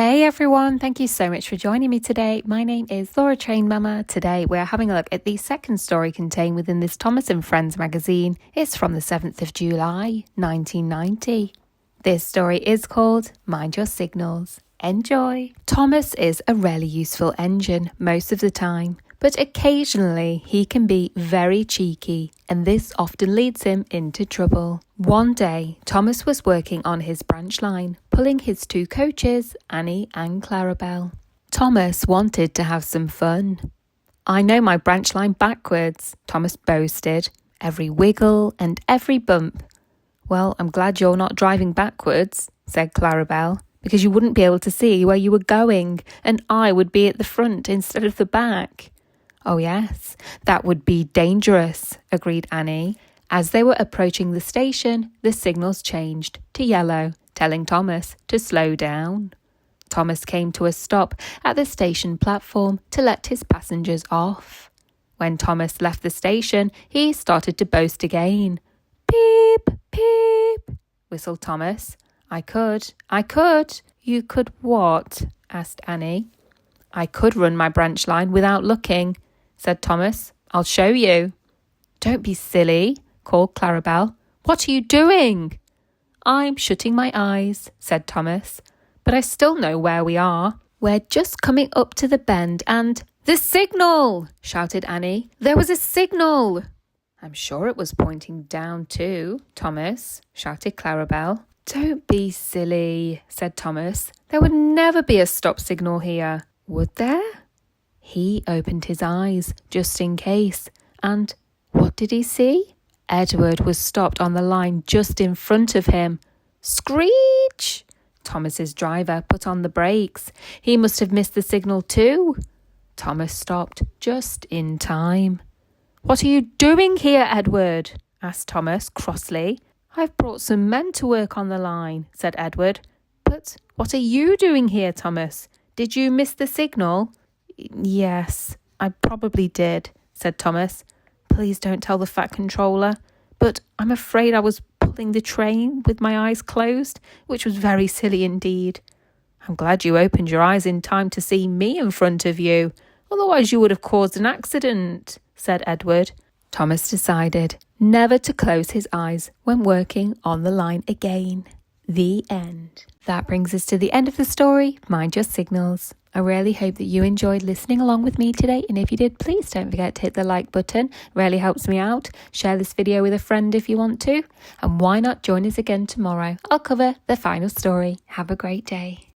Hey everyone, thank you so much for joining me today. My name is Laura Train Mama. Today we're having a look at the second story contained within this Thomas and Friends magazine. It's from the 7th of July, 1990. This story is called Mind Your Signals. Enjoy! Thomas is a rarely useful engine most of the time, but occasionally he can be very cheeky, and this often leads him into trouble. One day, Thomas was working on his branch line, pulling his two coaches, Annie and Clarabelle. Thomas wanted to have some fun. "I know my branch line backwards," Thomas boasted. "Every wiggle and every bump." "Well, I'm glad you're not driving backwards," said Clarabelle, "because you wouldn't be able to see where you were going, and I would be at the front instead of the back." "Oh yes, that would be dangerous," agreed Annie. As they were approaching the station, the signals changed to yellow, telling Thomas to slow down. Thomas came to a stop at the station platform to let his passengers off. When Thomas left the station, he started to boast again. "Beep, beep," whistled Thomas. I could. "You could what?" asked Annie. "I could run my branch line without looking," said Thomas. "I'll show you." "Don't be silly," called Clarabelle. "What are you doing?" "I'm shutting my eyes," said Thomas. "But I still know where we are. We're just coming up to the bend and—" "The signal!" shouted Annie. "There was a signal!" "I'm sure it was pointing down too, Thomas," shouted Clarabelle. "Don't be silly," said Thomas. "There would never be a stop signal here. Would there?" He opened his eyes, just in case, and what did he see? Edward was stopped on the line just in front of him. Screech! Thomas's driver put on the brakes. He must have missed the signal too. Thomas stopped just in time. "What are you doing here, Edward?" asked Thomas crossly. "I've brought some men to work on the line," said Edward. "But what are you doing here, Thomas? Did you miss the signal?" "Yes, I probably did," said Thomas. "Please don't tell the Fat Controller. But I'm afraid I was pulling the train with my eyes closed, which was very silly indeed." "I'm glad you opened your eyes in time to see me in front of you. Otherwise you would have caused an accident," said Edward. Thomas decided never to close his eyes when working on the line again. The end. That brings us to the end of the story, Mind Your Signals. I really hope that you enjoyed listening along with me today, and if you did, please don't forget to hit the like button. It really helps me out. Share this video with a friend if you want to, and why not join us again tomorrow? I'll cover the final story. Have a great day.